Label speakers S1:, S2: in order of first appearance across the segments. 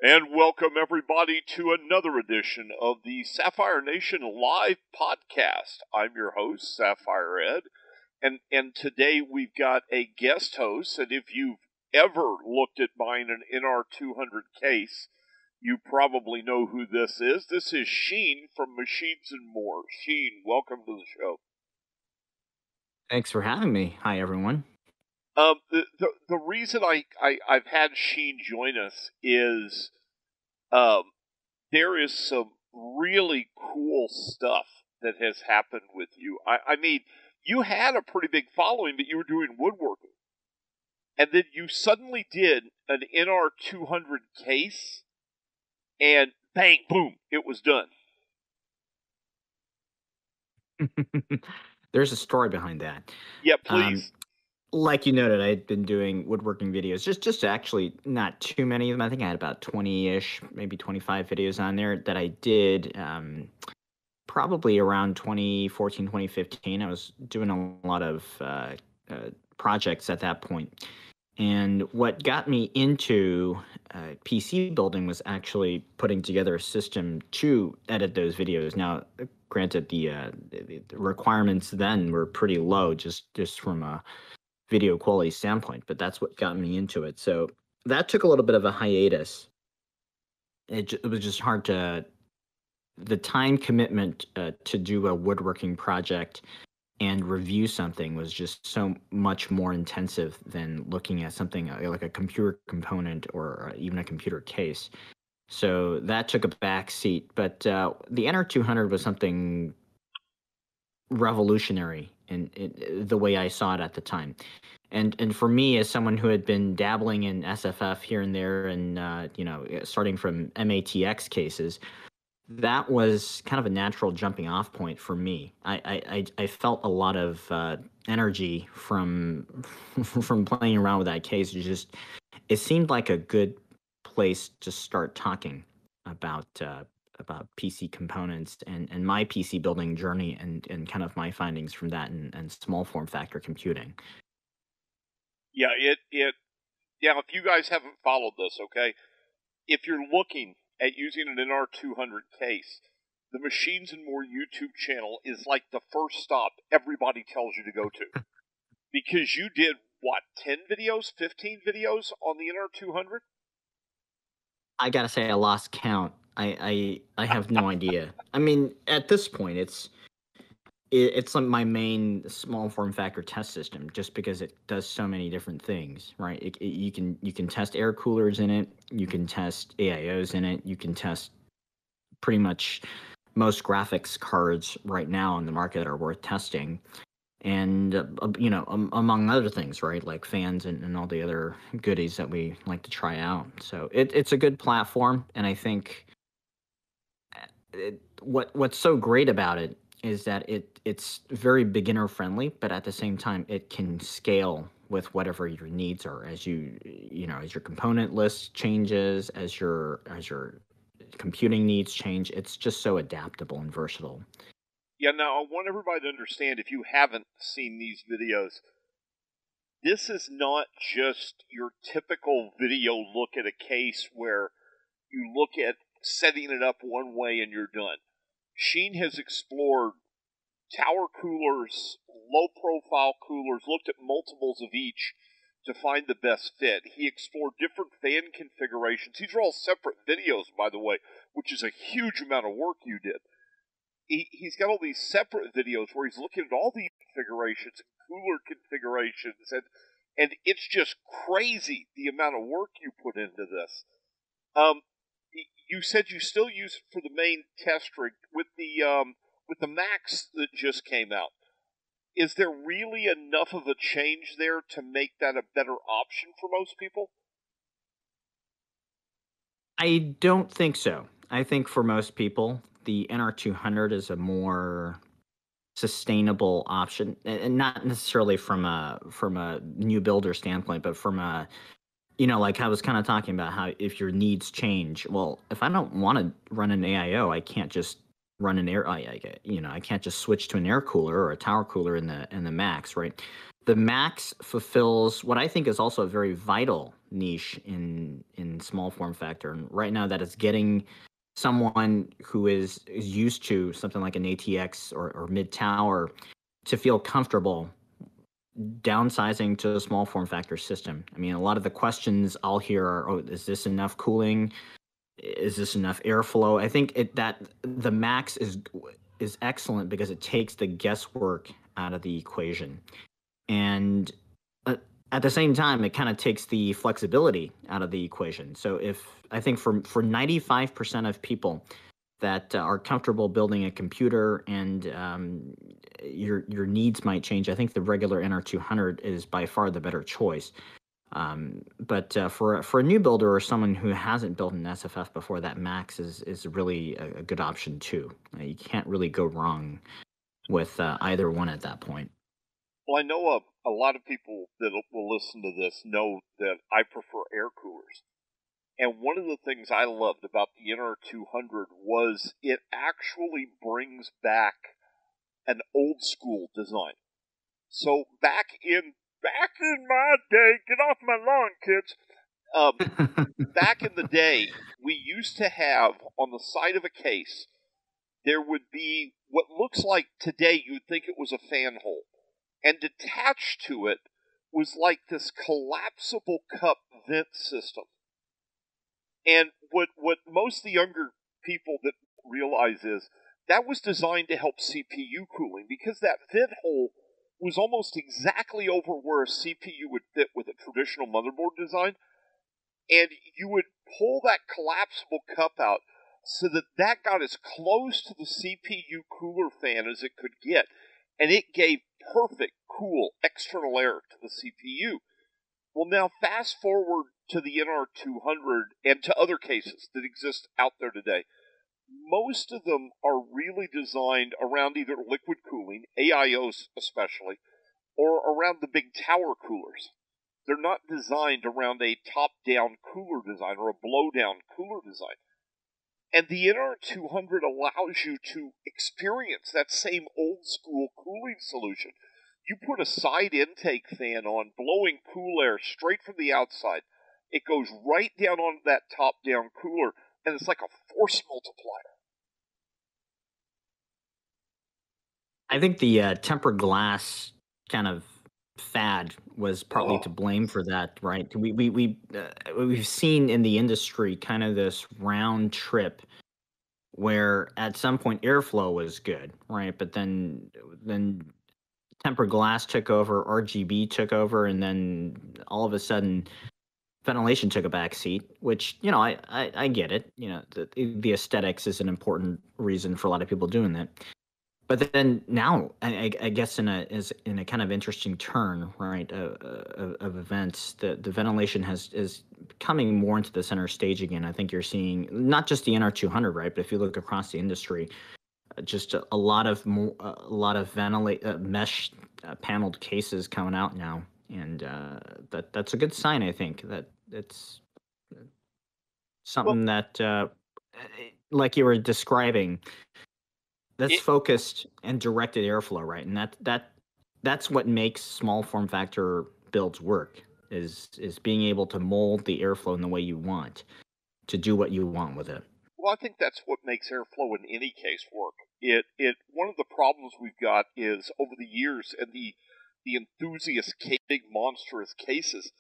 S1: And welcome everybody to another edition of the Sapphire Nation Live Podcast. I'm your host, Sapphire Ed, and today we've got a guest host, and if you've ever looked at buying an NR200 case, you probably know who this is. This is Sheen from Machines and More. Sheen, welcome to the show.
S2: Thanks for having me. Hi, everyone.
S1: The reason I've had Sheen join us is there is some really cool stuff that has happened with you. I mean, you had a pretty big following, but you were doing woodworking. And then you suddenly did an NR200 case, and bang, boom, it was done.
S2: There's a story behind that.
S1: Yeah, please.
S2: Like you noted, I'd been doing woodworking videos, just actually not too many of them. I think I had about 20-ish, maybe 25 videos on there that I did probably around 2014, 2015. I was doing a lot of projects at that point. And what got me into PC building was actually putting together a system to edit those videos. Now, granted, the requirements then were pretty low, just from a video quality standpoint, but that's what got me into it. So that took a little bit of a hiatus. It was just hard to, the time commitment to do a woodworking project and review something was just so much more intensive than looking at something like a computer component or even a computer case. So that took a back seat. But the NR200 was something revolutionary in the way I saw it at the time. And for me, as someone who had been dabbling in SFF here and there and, starting from MATX cases, that was kind of a natural jumping off point for me. I felt a lot of energy from from playing around with that case. It seemed like a good place to start talking about PC components and my PC building journey and kind of my findings from that and small form factor computing.
S1: Yeah, if you guys haven't followed this, okay, if you're looking at using an NR200 case, the Machines and More YouTube channel is like the first stop everybody tells you to go to. Because you did, 10 videos, 15 videos on the NR200?
S2: I gotta say, I lost count. I have no idea. I mean, at this point, it's like my main small form factor test system, just because it does so many different things, right? You can test air coolers in it, you can test AIOs in it, you can test pretty much most graphics cards right now on the market are worth testing, and among other things, right, like fans and all the other goodies that we like to try out. So it's a good platform, and I think what's so great about it is that it's very beginner friendly, but at the same time it can scale with whatever your needs are as as your component list changes, as your computing needs change. It's just so adaptable and versatile.
S1: Yeah, now I want everybody to understand, if you haven't seen these videos, this is not just your typical video look at a case where you look at setting it up one way and you're done. Sheen has explored tower coolers, low-profile coolers, looked at multiples of each to find the best fit. He explored different fan configurations. These are all separate videos, by the way, which is a huge amount of work you did. He's got all these separate videos where he's looking at all these configurations, cooler configurations, and it's just crazy the amount of work you put into this. You said you still use it for the main test rig with the Max that just came out. Is there really enough of a change there to make that a better option for most people?
S2: I don't think so. I think for most people, the NR200 is a more sustainable option, and not necessarily from a new builder standpoint, but from a like I was kind of talking about how if your needs change, well, if I don't want to run an AIO, I can't just run an air. I can't just switch to an air cooler or a tower cooler in the Max, right? The Max fulfills what I think is also a very vital niche in small form factor, and right now that is getting someone who is used to something like an ATX or mid tower to feel comfortable downsizing to a small form factor system. I mean, a lot of the questions I'll hear are, "Oh, is this enough cooling? Is this enough airflow?" I think that the Max is excellent because it takes the guesswork out of the equation, and uh, at the same time, it kind of takes the flexibility out of the equation. So if I think for 95% of people that are comfortable building a computer and your needs might change, I think the regular NR200 is by far the better choice. But for a new builder or someone who hasn't built an SFF before, that Max is really a good option too. You can't really go wrong with either one at that point.
S1: Well, I know a lot of people that will listen to this know that I prefer air coolers. And one of the things I loved about the NR200 was it actually brings back an old school design. So back in my day, get off my lawn, kids. Back in the day, we used to have on the side of a case, there would be what looks like today you'd think it was a fan hole. And detached to it was like this collapsible cup vent system. And what most of the younger people that realize is that was designed to help CPU cooling because that vent hole was almost exactly over where a CPU would fit with a traditional motherboard design. And you would pull that collapsible cup out so that got as close to the CPU cooler fan as it could get. And it gave perfect, cool external air to the CPU. Well, now fast forward to the NR200 and to other cases that exist out there today. Most of them are really designed around either liquid cooling, AIOs especially, or around the big tower coolers. They're not designed around a top-down cooler design or a blow-down cooler design. And the NR200 allows you to experience that same old-school cooling solution. You put a side intake fan on, blowing cool air straight from the outside. It goes right down onto that top-down cooler, and it's like a force multiplier.
S2: I think the tempered glass kind of fad was partly to blame for that, right? We've seen in the industry kind of this round trip where at some point airflow was good, right? But then tempered glass took over, RGB took over, and then all of a sudden ventilation took a back seat, which, I get it. The aesthetics is an important reason for a lot of people doing that. But then now, I guess in a kind of interesting turn, right, of events, the ventilation is coming more into the center stage again. I think you're seeing not just the NR200, right, but if you look across the industry, just a lot of mesh paneled cases coming out now, and that's a good sign. I think that it's something that, like you were describing, that's focused and directed airflow, right? And that's what makes small form factor builds work is being able to mold the airflow in the way you want to do what you want with it.
S1: Well, I think that's what makes airflow in any case work. One of the problems we've got is over the years and the enthusiast big monstrous cases,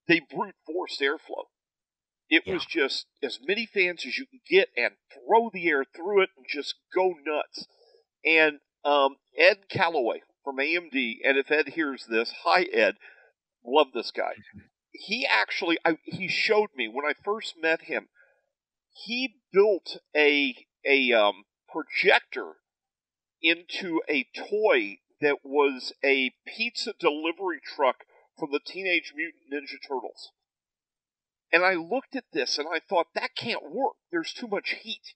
S1: they brute forced airflow. It was just as many fans as you can get and throw the air through it and just go nuts. And Ed Callaway from AMD, and if Ed hears this, hi Ed, love this guy. He actually, he showed me when I first met him, he built a projector into a toy that was a pizza delivery truck from the Teenage Mutant Ninja Turtles. And I looked at this and I thought, that can't work. There's too much heat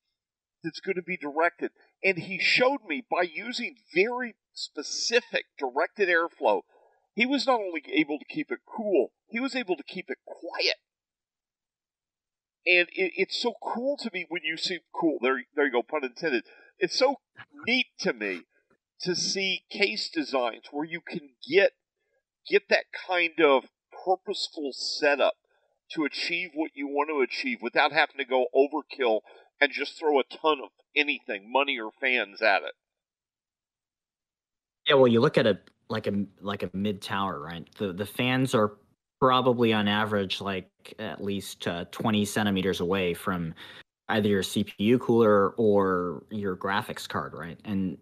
S1: that's going to be directed. And he showed me by using very specific directed airflow, he was not only able to keep it cool, he was able to keep it quiet. And it's so cool to me when you see, cool, there you go, pun intended. It's so neat to me to see case designs where you can get that kind of purposeful setup to achieve what you want to achieve without having to go overkill and just throw a ton of anything, money or fans at it.
S2: Yeah, well, you look at a mid tower, right? The fans are probably on average like at least 20 centimeters away from either your CPU cooler or your graphics card, right? And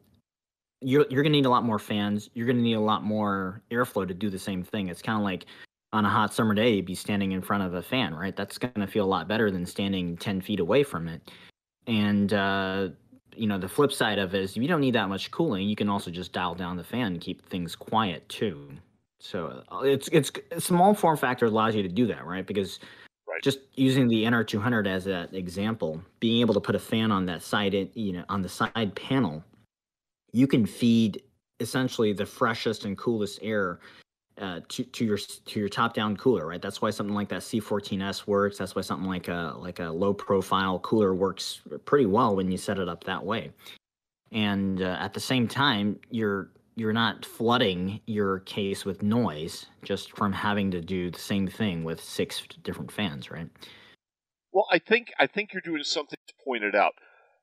S2: you're gonna need a lot more fans. You're gonna need a lot more airflow to do the same thing. It's kind of like on a hot summer day, you'd be standing in front of a fan, right? That's gonna feel a lot better than standing 10 feet away from it. And the flip side of it is if you don't need that much cooling, you can also just dial down the fan and keep things quiet too. So it's a small form factor allows you to do that, right? Because
S1: Right.
S2: just using the NR200 as an example, being able to put a fan on that side, on the side panel, you can feed essentially the freshest and coolest air to your top down cooler, right? That's why something like that C14S works. That's why something like a low profile cooler works pretty well when you set it up that way. And at the same time, you're not flooding your case with noise just from having to do the same thing with 6 different fans, right?
S1: Well, I think you're doing something to point it out.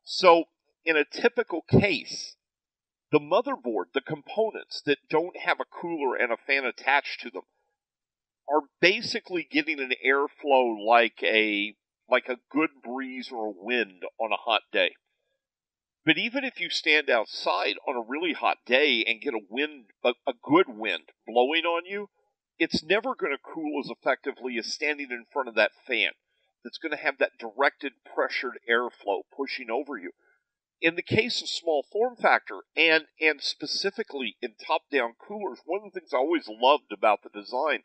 S1: So, in a typical case, the motherboard, the components that don't have a cooler and a fan attached to them, are basically getting an airflow like a good breeze or a wind on a hot day. But even if you stand outside on a really hot day and get a wind, a good wind blowing on you, it's never going to cool as effectively as standing in front of that fan that's going to have that directed pressured airflow pushing over you. In the case of small form factor and specifically in top-down coolers, one of the things I always loved about the design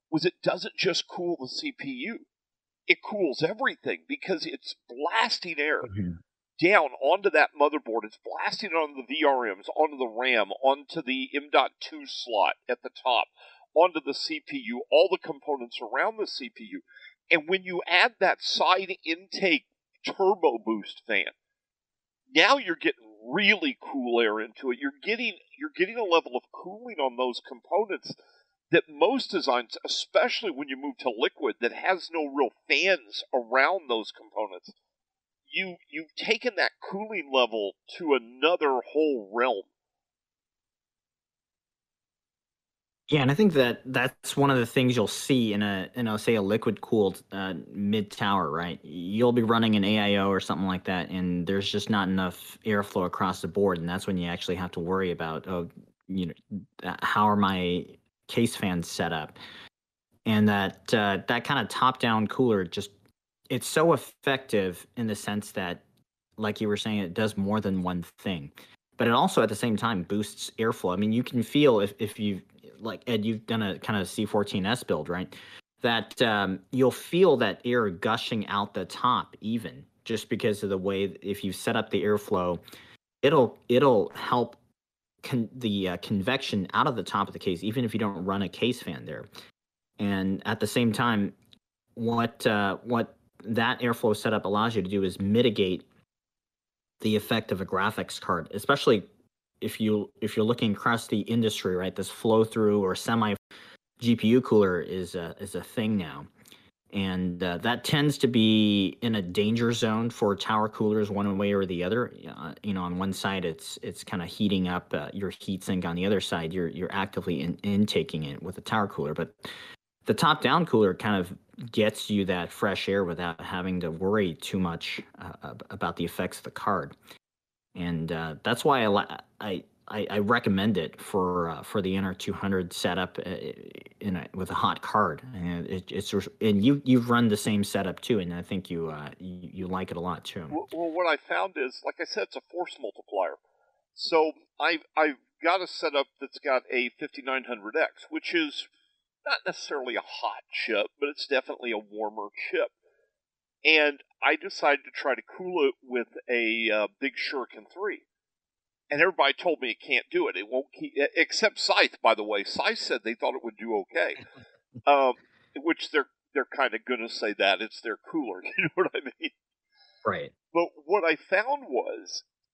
S1: was it doesn't just cool the CPU. It cools everything because it's blasting air
S2: Mhm.
S1: down onto that motherboard. It's blasting it onto the VRMs, onto the RAM, onto the M.2 slot at the top, onto the CPU, all the components around the CPU. And when you add that side intake turbo boost fan, now you're getting really cool air into it. You're getting a level of cooling on those components that most designs, especially when you move to liquid that has no real fans around those components, you've taken that cooling level to another whole realm.
S2: Yeah, and I think that's one of the things you'll see in say a liquid cooled mid tower, right? You'll be running an AIO or something like that, and there's just not enough airflow across the board, and that's when you actually have to worry about, how are my case fans set up, and that kind of top down cooler just it's so effective in the sense that, like you were saying, it does more than one thing, but it also at the same time boosts airflow. I mean, you can feel if you like Ed, you've done a kind of C14S build, right? That you'll feel that air gushing out the top, even just because of the way if you set up the airflow, it'll help the convection out of the top of the case, even if you don't run a case fan there. And at the same time, what that airflow setup allows you to do is mitigate the effect of a graphics card, especially if you're looking across the industry, right? This flow through or semi GPU cooler is a thing now, and that tends to be in a danger zone for tower coolers, one way or the other. On one side, it's kind of heating up your heatsink. On the other side, you're actively intaking it with a tower cooler, but the top down cooler kind of gets you that fresh air without having to worry too much about the effects of the card. And that's why I recommend it for the NR200 setup with a hot card. And and you've run the same setup too, and I think you like it a lot too.
S1: Well, what I found is, like I said, it's a force multiplier. So I've got a setup that's got a 5900X, which is not necessarily a hot chip, but it's definitely a warmer chip. And I decided to try to cool it with a Big Shuriken 3. And everybody told me it can't do it. It won't keep, except Scythe, by the way. Scythe said they thought it would do okay. Um, which they're kind of going to say that. It's their cooler, you know what I mean?
S2: Right.
S1: But what I found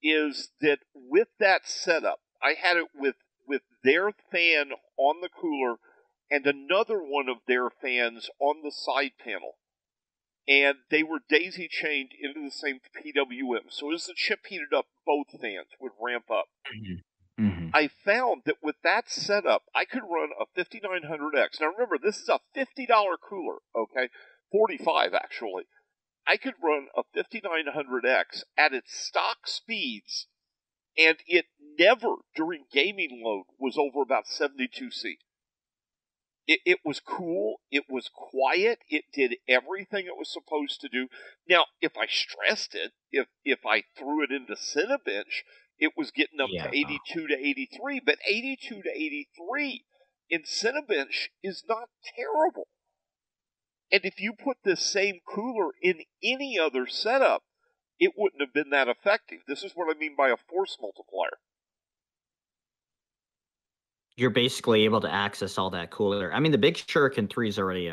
S1: is that with that setup, I had it with their fan on the cooler and another one of their fans on the side panel. And they were daisy chained into the same PWM. So as the chip heated up, both fans would ramp up.
S2: Mm-hmm. Mm-hmm.
S1: I found that with that setup, I could run a 5900X. Now remember, this is a $50 cooler, okay? 45 actually. I could run a 5900X at its stock speeds, and it never, during gaming load, was over about 72C. It was cool. It was quiet. It did everything it was supposed to do. Now, if I stressed it, if I threw it into Cinebench, it was getting up to 82 to 83. But 82 to 83 in Cinebench is not terrible. And if you put this same cooler in any other setup, it wouldn't have been that effective. This is what I mean by a force multiplier.
S2: You're basically able to access all that cooler. I mean, the Big Shuriken 3 is already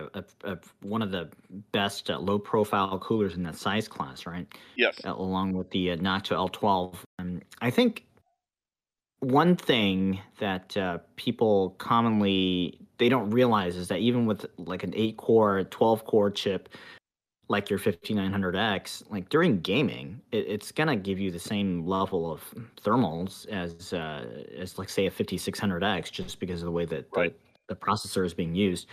S2: one of the best low-profile coolers in that size class, right?
S1: Yes.
S2: Along with the Noctua L12. I think one thing that people commonly, they don't realize is that even with like an 8-core, 12-core chip, like your 5900X, like during gaming, it's gonna give you the same level of thermals as like say a 5600X, just because of the way that the processor is being used.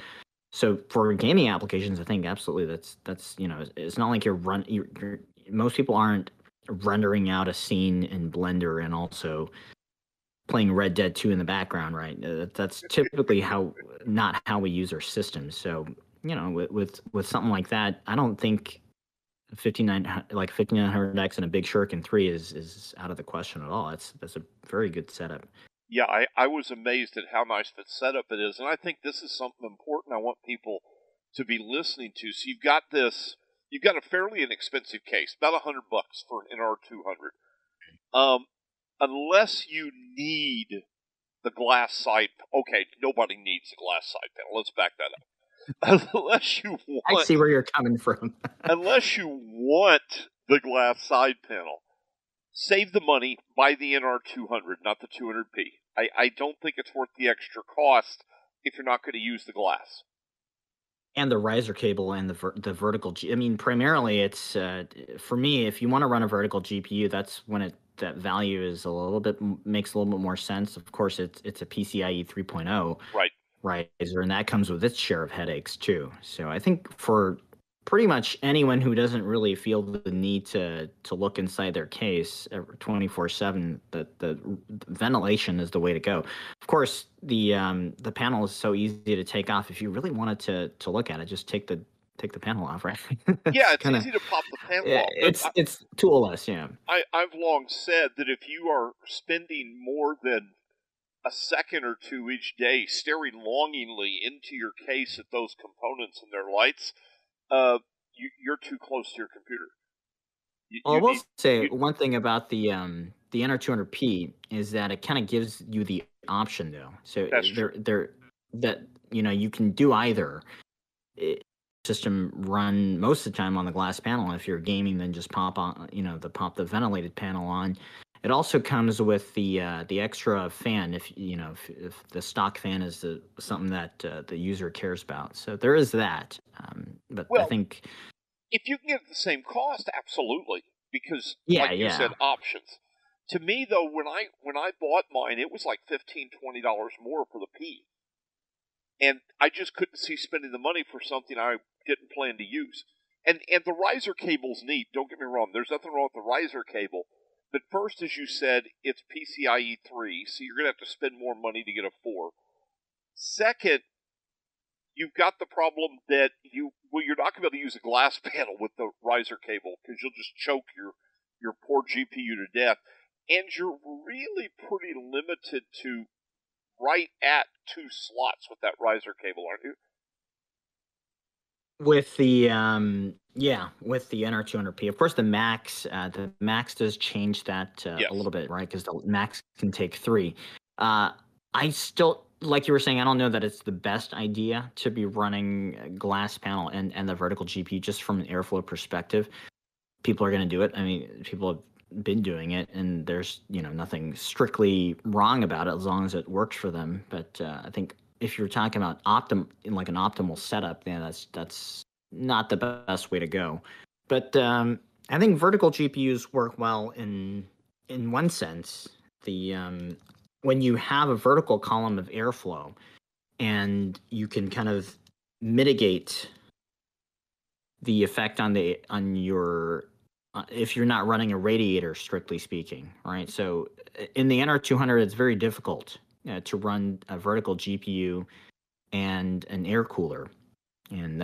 S2: So for gaming applications, I think absolutely that's it's not like you're most people aren't rendering out a scene in Blender and also playing Red Dead 2 in the background, right? That's typically not how we use our systems. So with something like that, I don't think 5900X and a Big Shuriken 3 is out of the question at all. That's a very good setup.
S1: Yeah, I was amazed at how nice of a setup it is, and I think this is something important I want people to be listening to. So you've got a fairly inexpensive case, about $100 for an NR200. Unless you need the glass side, okay, nobody needs the glass side panel. Let's back that up. Unless you want,
S2: I see where you're coming from.
S1: Unless you want the glass side panel, save the money, buy the NR200, not the 200p. I don't think it's worth the extra cost if you're not going to use the glass.
S2: And the riser cable and the vertical I mean, primarily it's for me, if you want to run a vertical GPU, that's when that value is makes a little bit more sense. Of course, it's a PCIe 3.0.
S1: Right.
S2: Riser, and that comes with its share of headaches too. So I think for pretty much anyone who doesn't really feel the need to look inside their case 24/7, the ventilation is the way to go. Of course, the panel is so easy to take off. If you really wanted to look at it, just take the panel off, right?
S1: Yeah, it's easy to pop the panel off.
S2: It's toolless, yeah.
S1: I've long said that if you are spending more than a second or two each day staring longingly into your case at those components and their lights, you're too close to your computer.
S2: I will say one thing about the NR200P is that it kind of gives you the option, though. So you can do either. System run most of the time on the glass panel. If you're gaming, then just pop the ventilated panel on. It also comes with the extra fan if the stock fan is something that the user cares about. So there is that. But I think
S1: if you can get the same cost, absolutely, because
S2: you
S1: said, options. To me, though, when I bought mine, it was like $15-20 more for the P, and I just couldn't see spending the money for something I didn't plan to use. And the riser cable's neat. Don't get me wrong. There's nothing wrong with the riser cable. But first, as you said, it's PCIe 3, so you're going to have to spend more money to get a 4. Second, you've got the problem that you're not going to be able to use a glass panel with the riser cable because you'll just choke your poor GPU to death. And you're really pretty limited to right at 2 slots with that riser cable, aren't you?
S2: With the with the NR200P, of course, the Max does change that a little bit, right? Because the Max can take 3. I still, like you were saying, I don't know that it's the best idea to be running a glass panel and the vertical GPU just from an airflow perspective. People are going to do it. I mean, people have been doing it, and there's nothing strictly wrong about it as long as it works for them. But I think if you're talking about like an optimal setup, then that's not the best way to go. But I think vertical GPUs work well in one sense. The when you have a vertical column of airflow, and you can kind of mitigate the effect on your if you're not running a radiator, strictly speaking, right? So in the NR200, it's very difficult to run a vertical GPU and an air cooler, and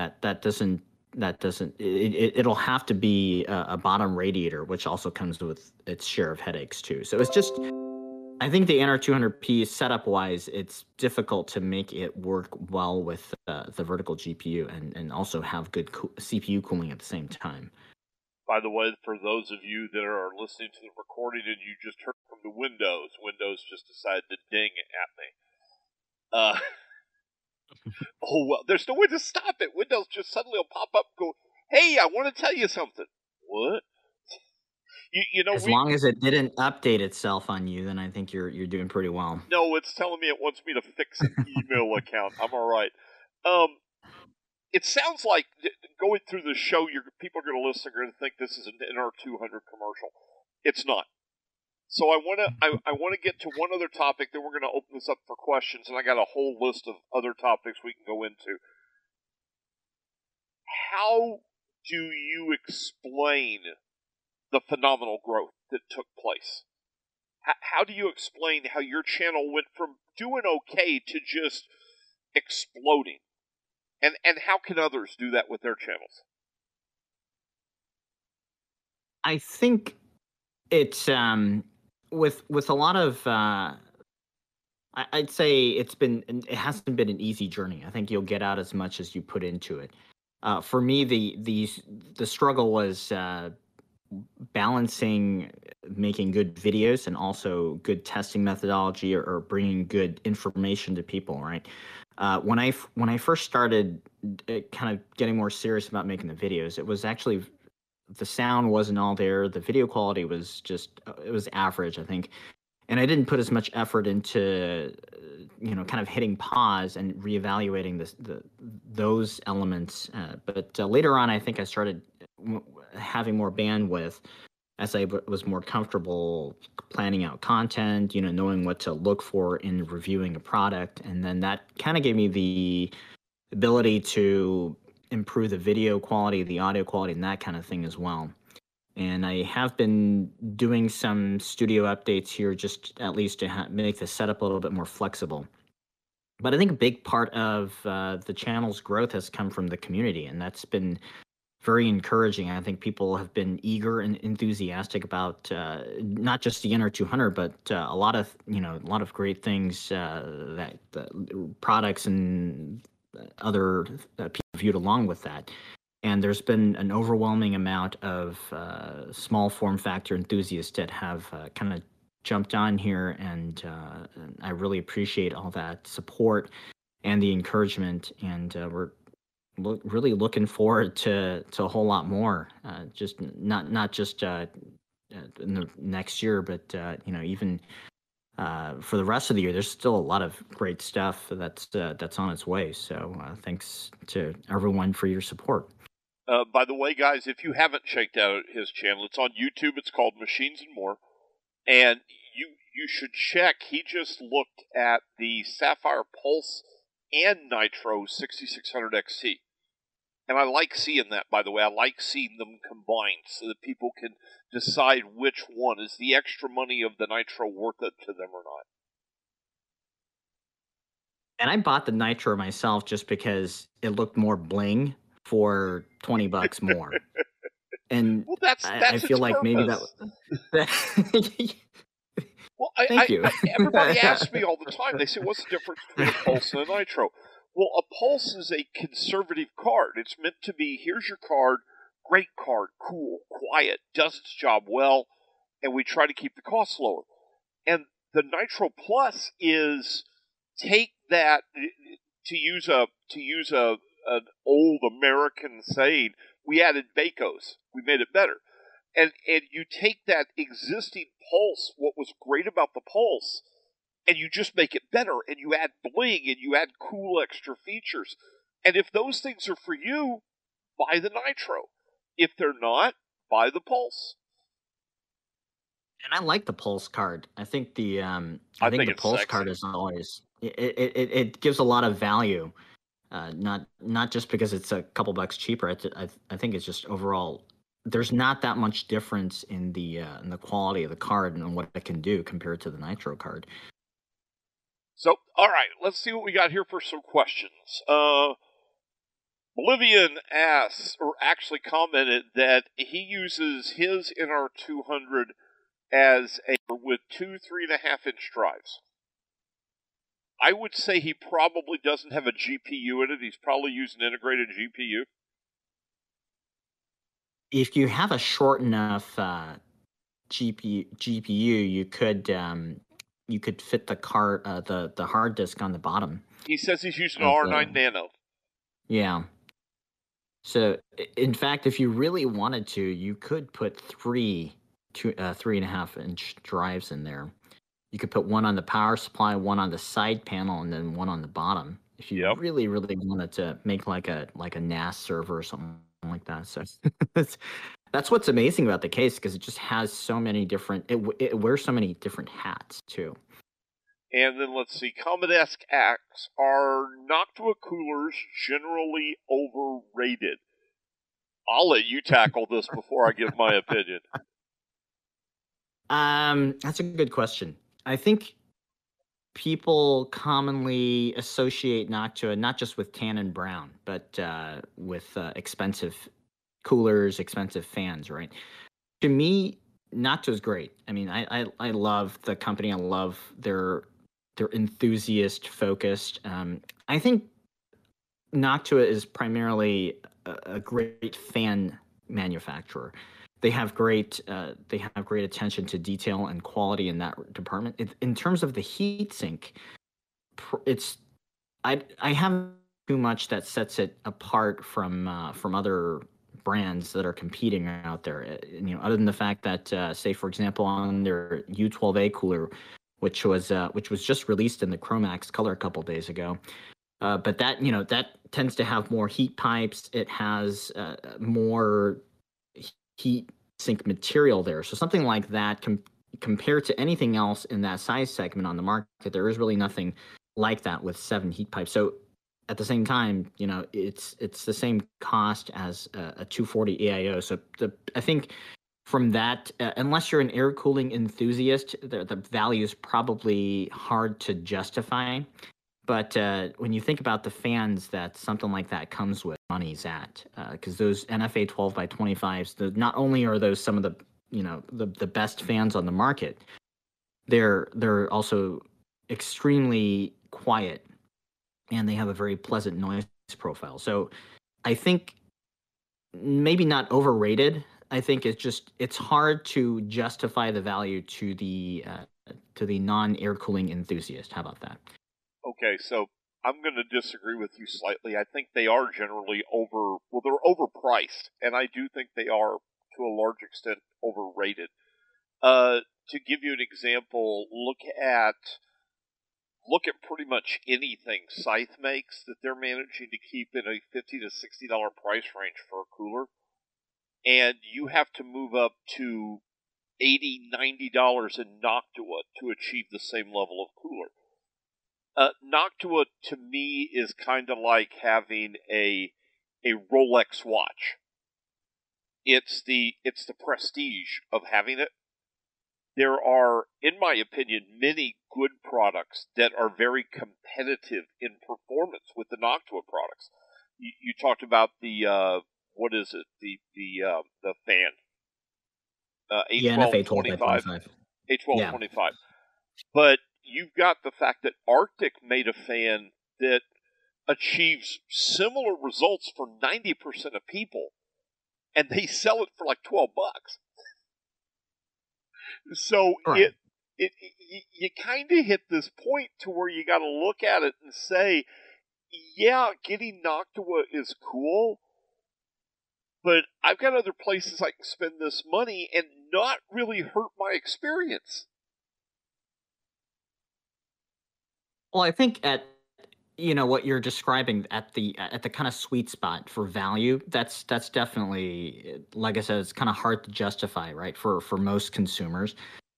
S2: it'll have to be a bottom radiator, which also comes with its share of headaches too. So it's just, I think the NR200P setup wise, it's difficult to make it work well with the vertical GPU and also have good CPU cooling at the same time.
S1: By the way, for those of you that are listening to the recording and you just heard from the Windows just decided to ding at me. Oh, well, there's no way to stop it. Windows just suddenly will pop up and go, hey, I want to tell you something. What? You know,
S2: as long as it didn't update itself on you, then I think you're doing pretty well.
S1: No, it's telling me it wants me to fix an email account. I'm all right. It sounds like going through the show, people are going to listen. Are going to think this is an NR200 commercial. It's not. So I want to get to one other topic. Then we're going to open this up for questions, and I got a whole list of other topics we can go into. How do you explain the phenomenal growth that took place? How do you explain how your channel went from doing okay to just exploding? And how can others do that with their channels?
S2: I think it's with a lot of I'd say it hasn't been an easy journey. I think you'll get out as much as you put into it. For me, the struggle was balancing making good videos and also good testing methodology or bringing good information to people, right? When I first started kind of getting more serious about making the videos, it was actually the sound wasn't all there. The video quality was just it was average, I think, and I didn't put as much effort into kind of hitting pause and reevaluating those elements. But later on, I think I started having more bandwidth as I was more comfortable planning out content, knowing what to look for in reviewing a product. And then that kind of gave me the ability to improve the video quality, the audio quality, and that kind of thing as well. And I have been doing some studio updates here just at least to make the setup a little bit more flexible. But I think a big part of the channel's growth has come from the community, and that's been very encouraging. I think people have been eager and enthusiastic about not just the NR200, but a lot of great things that products and other people viewed along with that. And there's been an overwhelming amount of small form factor enthusiasts that have kind of jumped on here, and I really appreciate all that support and the encouragement. And we're really looking forward to a whole lot more. Just not just in the next year, but even for the rest of the year. There's still a lot of great stuff that's on its way. So thanks to everyone for your support.
S1: By the way, guys, if you haven't checked out his channel, it's on YouTube. It's called Machines and More, and you should check. He just looked at the Sapphire Pulse and Nitro 6600 XT, and I like seeing that. By the way, I like seeing them combined so that people can decide which one is the extra money of the Nitro worth it to them or not.
S2: And I bought the Nitro myself just because it looked more bling for $20 more. And
S1: well, that's
S2: I feel like
S1: purpose.
S2: Maybe that.
S1: Well,
S2: Thank you.
S1: Everybody asks me all the time. They say, "What's the difference between a Pulse and a Nitro?" Well, a Pulse is a conservative card. It's meant to be, here's your card, great card, cool, quiet, does its job well, and we try to keep the costs lower. And the Nitro Plus is take that, to use an old American saying, we added Bacos. We made it better. And you take that existing Pulse, what was great about the Pulse and you just make it better, and you add bling, and you add cool extra features. And if those things are for you, buy the Nitro. If they're not, buy the Pulse.
S2: And I like the Pulse card. I think the
S1: I think
S2: the
S1: it's
S2: Pulse
S1: sexy.
S2: card is always it gives a lot of value. Not just because it's a couple bucks cheaper. I think it's just overall there's not that much difference in the quality of the card and what it can do compared to the Nitro card.
S1: So, all right, let's see what we got here for some questions. Bolivian asks, or actually commented, that he uses his NR200 as with two 3.5-inch drives. I would say he probably doesn't have a GPU in it. He's probably using an integrated GPU.
S2: If you have a short enough GPU, you could fit the card the hard disk on the bottom.
S1: He says he's using an R9 Nano.
S2: Yeah. So, in fact, if you really wanted to, you could put 3.5-inch drives in there. You could put one on the power supply, one on the side panel, and then one on the bottom. If you really, really wanted to make like a NAS server or something like that. So that's what's amazing about the case, because it just has so many different. It wears so many different hats too.
S1: And then let's see, Comedesk asks, are Noctua coolers generally overrated? I'll let you tackle this before I give my opinion.
S2: That's a good question. I think people commonly associate Noctua not just with tan and brown, but with expensive coolers, expensive fans, right? To me, Noctua's great. I mean, I love the company. I love their enthusiast focused. I think Noctua is primarily a great fan manufacturer. They have great attention to detail and quality in that department. In terms of the heatsink, I have too much that sets it apart from other brands that are competing out there. Other than the fact that, say, for example, on their U12A cooler, which was just released in the Chromax color a couple days ago. But that tends to have more heat pipes. It has more heat sink material there. So something like that, compared to anything else in that size segment on the market, there is really nothing like that with 7 heat pipes. So at the same time, it's the same cost as a 240 AIO. So I think from that, unless you're an air cooling enthusiast, the value is probably hard to justify. But when you think about the fans that something like that comes with, money's at, because those NFA 12x25s, not only are those some of the the best fans on the market, they're also extremely quiet, and they have a very pleasant noise profile. So I think maybe not overrated. I think it's hard to justify the value to the non-air cooling enthusiast. How about that?
S1: Okay, so I'm going to disagree with you slightly. I think they are generally they're overpriced, and I do think they are, to a large extent, overrated. To give you an example, look at pretty much anything Scythe makes that they're managing to keep in a $50 to $60 price range for a cooler, and you have to move up to $80, $90 in Noctua to achieve the same level of cooler. Noctua, to me, is kind of like having a Rolex watch. It's the prestige of having it. There are, in my opinion, many good products that are very competitive in performance with the Noctua products. You talked about the what is it? The fan.
S2: A1225.
S1: A1225. But you've got the fact that Arctic made a fan that achieves similar results for 90% of people, and they sell it for like $12. So
S2: right.
S1: you kind of hit this point to where you got to look at it and say, yeah, getting Noctua is cool, but I've got other places I can spend this money and not really hurt my experience.
S2: Well, I think at what you're describing at the kind of sweet spot for value, that's definitely, like I said, it's kind of hard to justify, right? For most consumers,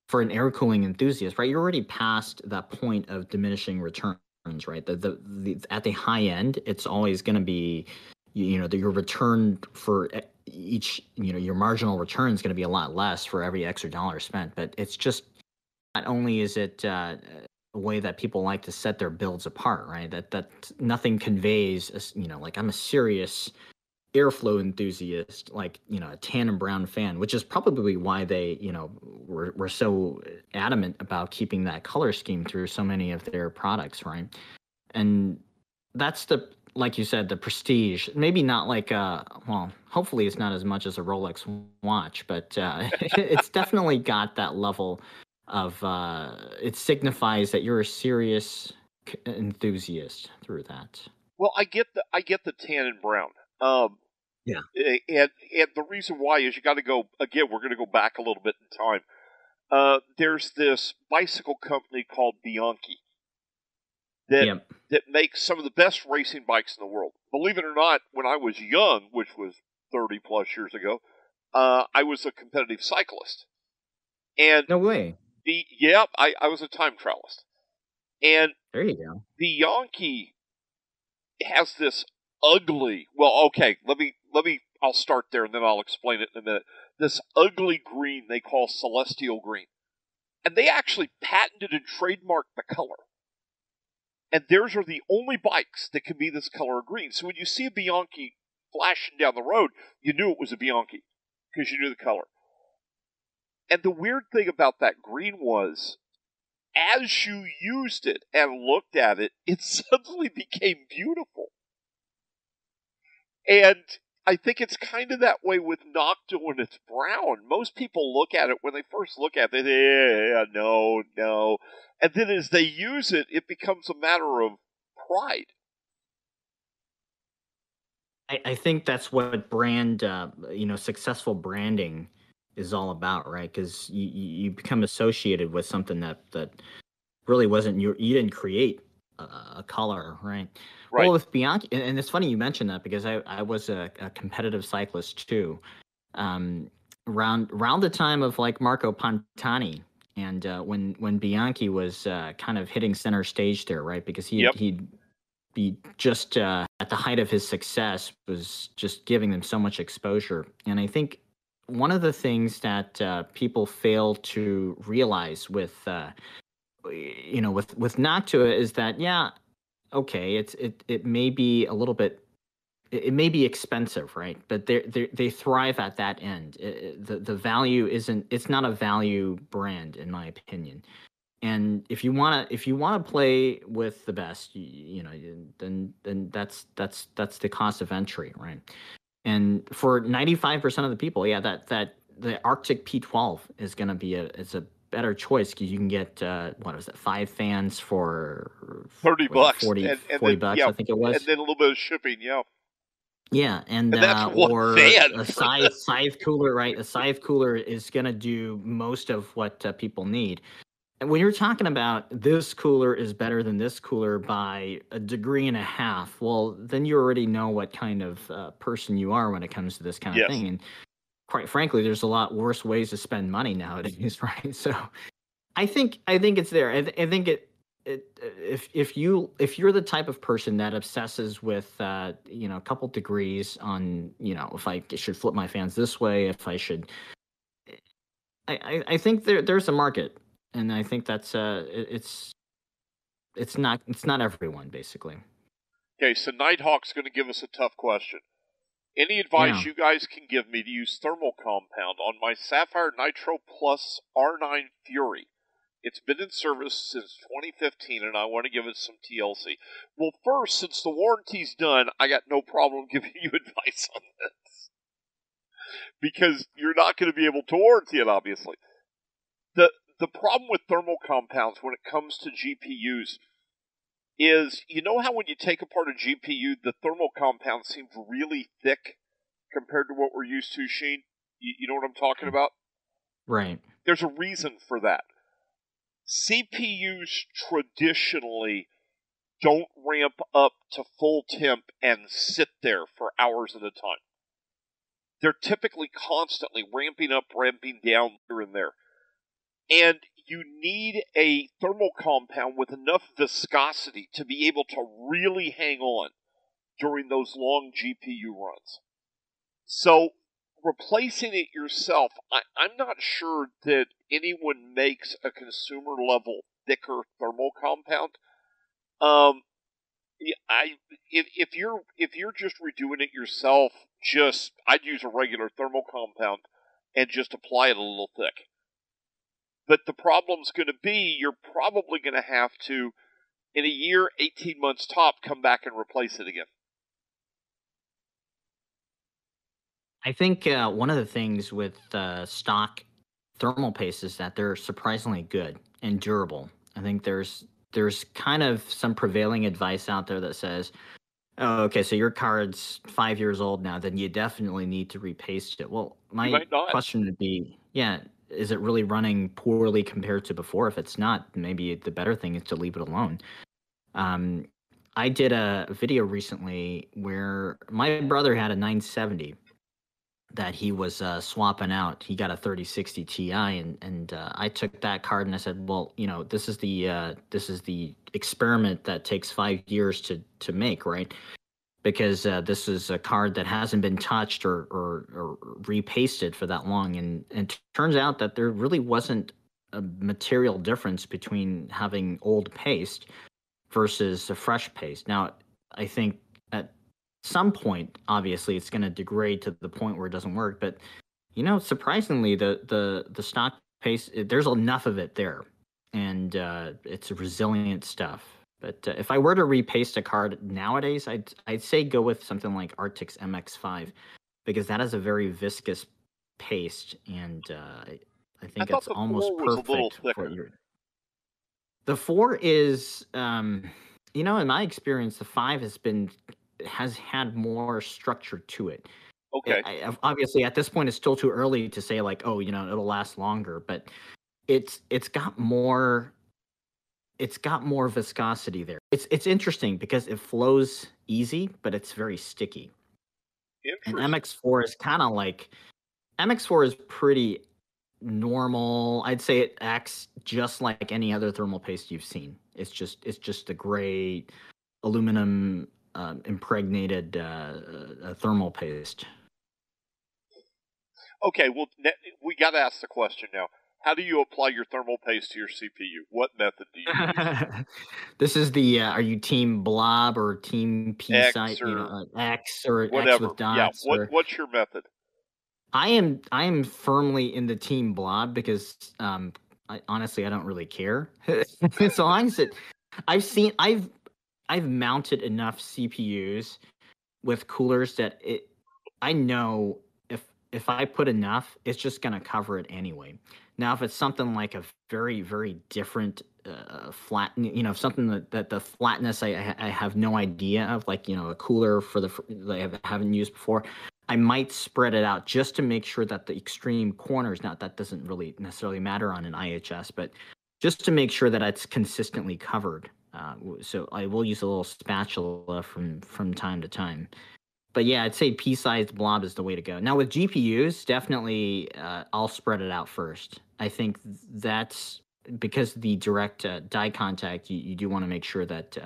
S2: for an air cooling enthusiast, right? You're already past that point of diminishing returns, right? The at the high end, it's always going to be, your return for each, your marginal return is going to be a lot less for every extra dollar spent. But it's just, not only is it a way that people like to set their builds apart, right? That nothing conveys, like I'm a serious airflow enthusiast, like a tan and brown fan, which is probably why they were so adamant about keeping that color scheme through so many of their products, right? And that's the, like you said, the prestige. Maybe not like well, hopefully it's not as much as a Rolex watch, but it's definitely got that level of it signifies that you're a serious enthusiast through that.
S1: Well, I get the tan and brown.
S2: Yeah.
S1: And the reason why is you got to go again. We're going to go back a little bit in time. There's this bicycle company called Bianchi that
S2: Yep.
S1: that makes some of the best racing bikes in the world. Believe it or not, when I was young, which was 30 plus years ago, I was a competitive cyclist, and
S2: No way.
S1: I was a time trialist, and
S2: There you go.
S1: Bianchi has this ugly. Well, okay, let me. I'll start there and then I'll explain it in a minute. This ugly green they call celestial green, and they actually patented and trademarked the color. And theirs are the only bikes that can be this color of green. So when you see a Bianchi flashing down the road, you knew it was a Bianchi because you knew the color. And the weird thing about that green was, as you used it and looked at it, it suddenly became beautiful. And I think it's kind of that way with Noctua when it's brown. Most people look at it, when they first look at it, they say, yeah, no, no. And then as they use it, it becomes a matter of pride.
S2: I think that's what successful branding is all about, right? Because you become associated with something that really wasn't you didn't create a color, right? Well,
S1: Right.
S2: with Bianchi, and it's funny you mentioned that because I was a competitive cyclist too. Um, around the time of like Marco Pantani, and when Bianchi was kind of hitting center stage there, right? Because
S1: Yep.
S2: he'd be just at the height of his success, was just giving them so much exposure. And I think one of the things that people fail to realize with with Noctua is that, yeah, okay, it may be a little bit, it may be expensive, right? But they thrive at that end. The value isn't, it's not a value brand in my opinion. And if you wanna play with the best, then that's the cost of entry, right? And for 95% of the people, yeah, that the Arctic P12 is gonna be a better choice because you can get what was it, 5 fans for,
S1: 30
S2: was it
S1: bucks.
S2: 40
S1: And
S2: 40
S1: then,
S2: bucks,
S1: yeah,
S2: I think it
S1: and
S2: was.
S1: then a little bit of shipping. Yeah.
S2: Yeah, and
S1: And that's one
S2: or
S1: fan
S2: a
S1: for the.
S2: scythe cooler, right? A scythe cooler is gonna do most of what people need. And when you're talking about this cooler is better than this cooler by a degree and a half, well, then you already know what kind of person you are when it comes to this kind of
S1: Yes.
S2: thing. And quite frankly, there's a lot worse ways to spend money nowadays, right? So I think it's there. I think if you're the type of person that obsesses with a couple degrees on, if I should flip my fans this way, if I should, I think there's a market, and I think that's it's not everyone basically.
S1: Okay, so Nighthawk's going to give us a tough question. Any advice
S2: Yeah.
S1: you guys can give me to use thermal compound on my Sapphire Nitro Plus R9 Fury? It's been in service since 2015, and I want to give it some TLC. Well, first, since the warranty's done, I got no problem giving you advice on this because you're not going to be able to warranty it, obviously. The the problem with thermal compounds when it comes to GPUs is, you know how when you take apart a GPU, the thermal compound seems really thick compared to what we're used to, Sheen? You know what I'm talking about?
S2: Right.
S1: There's a reason for that. CPUs traditionally don't ramp up to full temp and sit there for hours at a time. They're typically constantly ramping up, ramping down here and there. And you need a thermal compound with enough viscosity to be able to really hang on during those long GPU runs. So replacing it yourself, I'm not sure that anyone makes a consumer level thicker thermal compound. If you're just redoing it yourself, I'd use a regular thermal compound and just apply it a little thick. But the problem's going to be you're probably going to have to, in a year, 18 months top, come back and replace it again.
S2: I think one of the things with stock thermal paste is that they're surprisingly good and durable. I think there's kind of some prevailing advice out there that says, oh, okay, so your card's 5 years old now, then you definitely need to repaste it. Well, my question would be, yeah, is it really running poorly compared to before? If it's not, maybe the better thing is to leave it alone. I did a video recently where my brother had a 970 that he was swapping out. He got a 3060 Ti, and I took that card and I said, well, this is the experiment that takes 5 years to make, right? Because this is a card that hasn't been touched or repasted for that long, and it turns out that there really wasn't a material difference between having old paste versus a fresh paste. Now, I think at some point, obviously, it's going to degrade to the point where it doesn't work. But surprisingly, the stock paste, there's enough of it there, and it's resilient stuff. But if I were to repaste a card nowadays, I'd say go with something like Arctic's MX5, because that has a very viscous paste, and I think it's almost perfect for your. The 4 is, in my experience, the 5 has had more structure to it.
S1: Okay.
S2: Obviously, at this point, it's still too early to say like, oh, it'll last longer, but it's got more. It's got more viscosity there. It's interesting because it flows easy, but it's very sticky. And MX4 is kind of like MX4 is pretty normal. I'd say it acts just like any other thermal paste you've seen. It's just a gray aluminum impregnated thermal paste.
S1: Okay, well, we got to ask the question now. How do you apply your thermal paste to your CPU? What method do you use?
S2: This is the are you team blob or team
S1: X
S2: or X or
S1: whatever.
S2: X with dots?
S1: Yeah, what's your method?
S2: I am firmly in the team blob because honestly I don't really care. So long as I've mounted enough CPUs with coolers that I know if I put enough, it's just going to cover it anyway. Now, if it's something like a very, very different flat, something that the flatness I have no idea of, like, a cooler that I haven't used before, I might spread it out just to make sure that the extreme corners, that doesn't really necessarily matter on an IHS, but just to make sure that it's consistently covered. So I will use a little spatula from time to time. But yeah, I'd say pea-sized blob is the way to go. Now with GPUs, definitely I'll spread it out first. I think that's because the direct die contact, you do want to make sure that,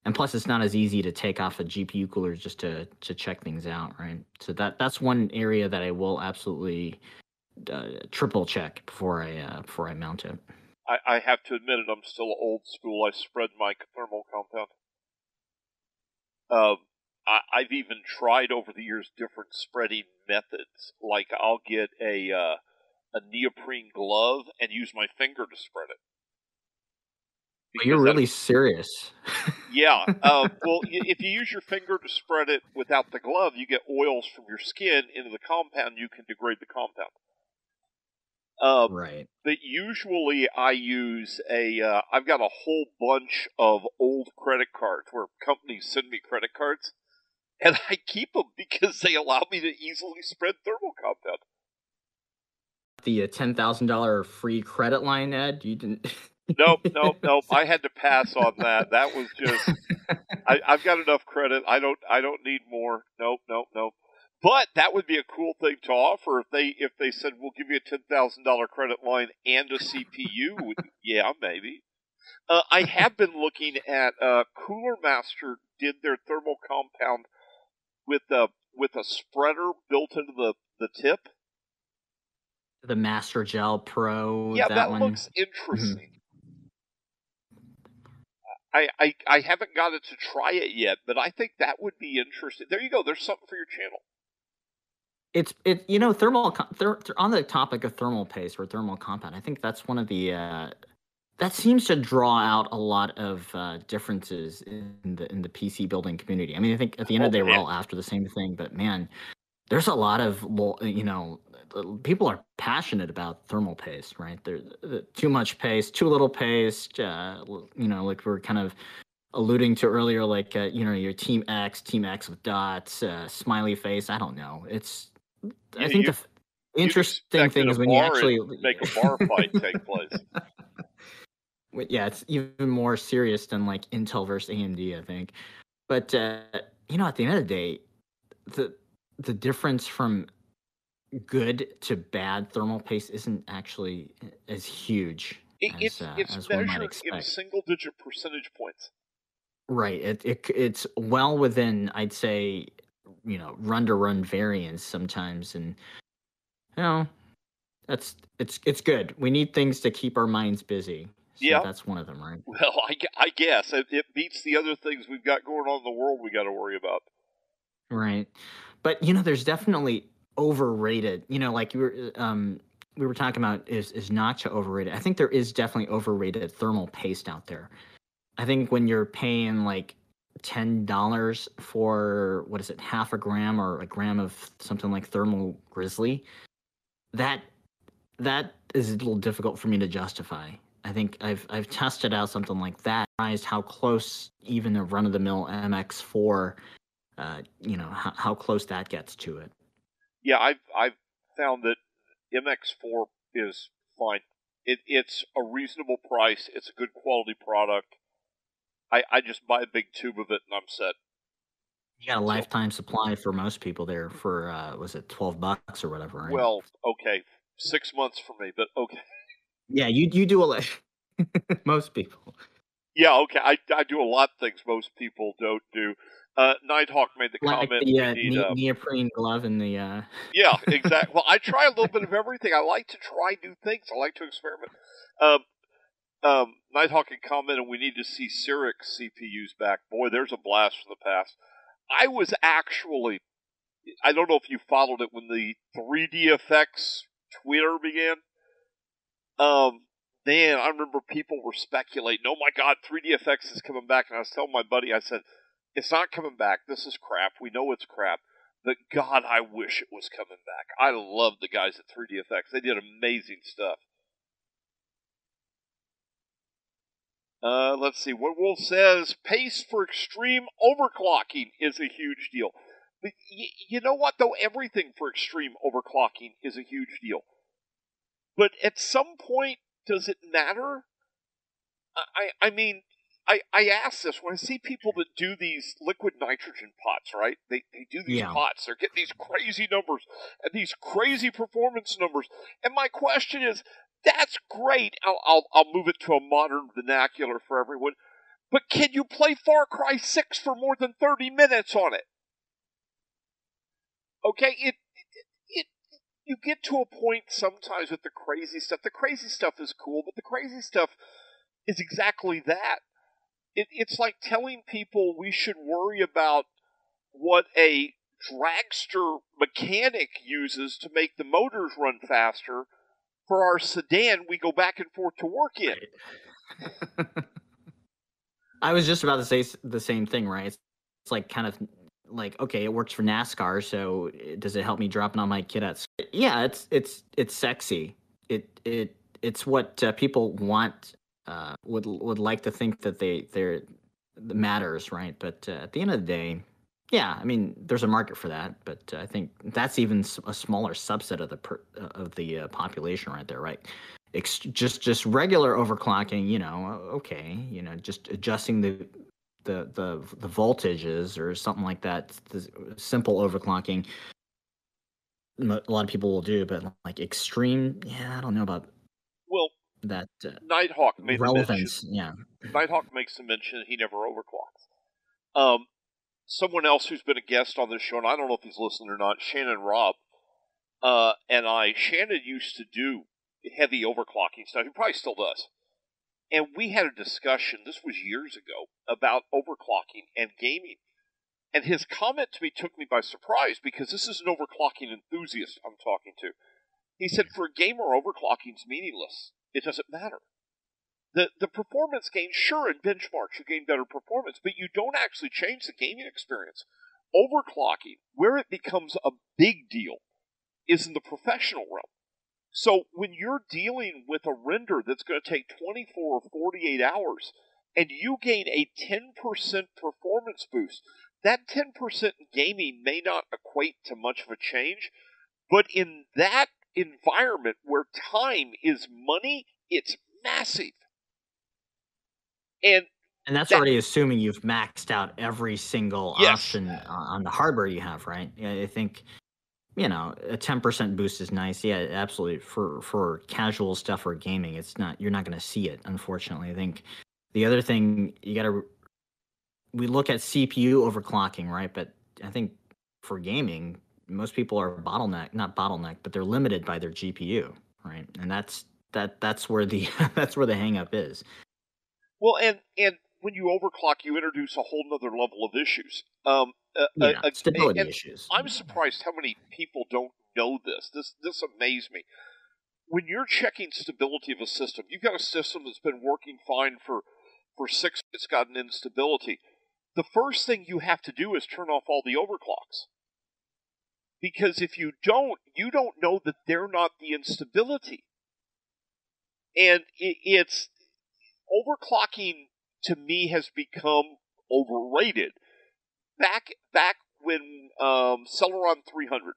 S2: and plus it's not as easy to take off a GPU cooler just to check things out, right? So that's one area that I will absolutely triple check before I mount it.
S1: I have to admit it, I'm still old school. I spread my thermal compound. I've even tried over the years different spreading methods. Like I'll get a neoprene glove and use my finger to spread it.
S2: You're really serious.
S1: Yeah. Well, if you use your finger to spread it without the glove, you get oils from your skin into the compound. You can degrade the compound.
S2: Right.
S1: But usually I use I've got a whole bunch of old credit cards where companies send me credit cards. And I keep them because they allow me to easily spread thermal compound.
S2: The $10,000 free credit line, Ed? You didn't.
S1: Nope. I had to pass on that. That was just. I've got enough credit. I don't need more. Nope. But that would be a cool thing to offer if they said we'll give you a $10,000 credit line and a CPU. Yeah, maybe. I have been looking at Cooler Master did their thermal compound with a spreader built into the tip.
S2: The Master Gel Pro.
S1: Yeah, that
S2: one
S1: looks interesting. I haven't got it to try it yet, but I think that would be interesting. There you go. There's something for your channel.
S2: Thermal on the topic of thermal paste or thermal compound. I think that's one of the that seems to draw out a lot of differences in the PC building community. I mean, I think at the end of the day, we're all after the same thing, but man, there's a lot of people are passionate about thermal paste, right? There's too much paste, too little paste. Like we're kind of alluding to earlier, like your Team X with dots, smiley face. I don't know. I think the interesting thing is when you actually
S1: make a bar fight take place.
S2: Yeah, it's even more serious than like Intel versus AMD, I think. But at the end of the day, the difference from good to bad thermal paste isn't actually as huge
S1: as one might expect. In single-digit percentage points.
S2: Right. It's well within, I'd say, run-to-run variance sometimes, and it's good. We need things to keep our minds busy. So yeah, that's one of them, right?
S1: Well, I guess it beats the other things we've got going on in the world we got to worry about.
S2: Right. But there's definitely overrated. Like we were talking about is Noctua overrated? I think there is definitely overrated thermal paste out there. I think when you're paying like $10 for what is it, half a gram or a gram of something like thermal grizzly, that is a little difficult for me to justify. I think I've tested out something like that, realized how close even a run-of-the-mill MX4, how close that gets to it.
S1: Yeah, I've found that MX4 is fine. It's a reasonable price. It's a good quality product. I just buy a big tube of it and I'm set.
S2: You got a lifetime supply for most people there for was it $12 or whatever, right?
S1: Well, okay, 6 months for me, but okay.
S2: Yeah, you do a lot. Most people.
S1: Yeah, okay. I do a lot of things most people don't do. Nighthawk made the comment.
S2: The neoprene glove and the.
S1: Yeah, exactly. Well, I try a little bit of everything. I like to try new things. I like to experiment. Nighthawk had commented, we need to see Cyrix CPUs back. Boy, there's a blast from the past. I was actually, I don't know if you followed it when the 3DFX Twitter began. Man, I remember people were speculating, oh my God, 3DFX is coming back. And I was telling my buddy, I said, it's not coming back. This is crap. We know it's crap. But God, I wish it was coming back. I love the guys at 3DFX. They did amazing stuff. Let's see. What Wolf says, pace for extreme overclocking is a huge deal. But you know what, though? Everything for extreme overclocking is a huge deal. But at some point, does it matter? I mean, I ask this when I see people that do these liquid nitrogen pots, right? They do these pots. They're getting these crazy numbers and these crazy performance numbers. And my question is, that's great. I'll move it to a modern vernacular for everyone. But can you play Far Cry 6 for more than 30 minutes on it? Okay, you get to a point sometimes with the crazy stuff. The crazy stuff is cool, but the crazy stuff is exactly that. It's like telling people we should worry about what a dragster mechanic uses to make the motors run faster. For our sedan, we go back and forth to work in.
S2: I was just about to say the same thing, right? It's like kind of like, okay, it works for NASCAR, so does it help me dropping on my kid at? Yeah, it's sexy. It's what people want. Would like to think that they're matters, right? But at the end of the day, yeah, I mean, there's a market for that, but I think that's even a smaller subset of the population right there, right? just regular overclocking, okay, just adjusting the voltages or something like that. The simple overclocking, a lot of people will do, but like extreme, I don't know about that.
S1: Nighthawk made
S2: relevance,
S1: the mention. Nighthawk makes the mention he never overclocks. Someone else who's been a guest on this show, and I don't know if he's listening or not, Shannon Robb, Shannon used to do heavy overclocking stuff. He probably still does. And we had a discussion, this was years ago, about overclocking and gaming. And his comment to me took me by surprise because this is an overclocking enthusiast I'm talking to. He said, for a gamer, overclocking's meaningless. It doesn't matter. The performance gain, sure, in benchmarks you gain better performance, but you don't actually change the gaming experience. Overclocking, where it becomes a big deal, is in the professional realm. So when you're dealing with a render that's going to take 24 or 48 hours, and you gain a 10% performance boost, that 10% in gaming may not equate to much of a change, but in that environment where time is money, it's massive. And
S2: that's already assuming you've maxed out every single option on the hardware you have, right? I think, a 10% boost is nice. Yeah, absolutely. For casual stuff or gaming, you're not going to see it, unfortunately. I think the other thing we look at CPU overclocking, right? But I think for gaming, most people are not bottleneck, but they're limited by their GPU, right? And that's where the that's where the hang up is.
S1: Well, and when you overclock, you introduce a whole other level of issues.
S2: Stability issues.
S1: I'm surprised how many people don't know this. This amazed me. When you're checking stability of a system, you've got a system that's been working fine for 6 months, it's got an instability. The first thing you have to do is turn off all the overclocks. Because if you don't know that they're not the instability. And it's overclocking, to me, has become overrated. Back when Celeron 300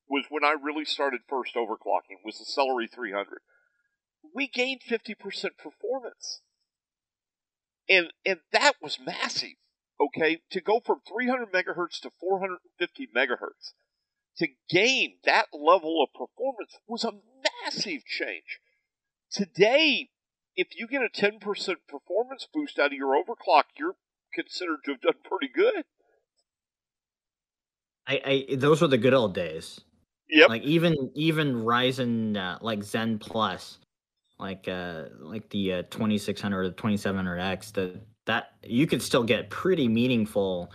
S1: was when I really started first overclocking, was the Celery 300. We gained 50% performance. And that was massive, okay? To go from 300 megahertz to 450 megahertz, to gain that level of performance was a massive change. Today, if you get a 10% performance boost out of your overclock, you're considered to have done pretty good.
S2: Those were the good old days.
S1: Yep.
S2: Like even Ryzen like Zen Plus, like the 2600 or the 2700X, that you could still get pretty meaningful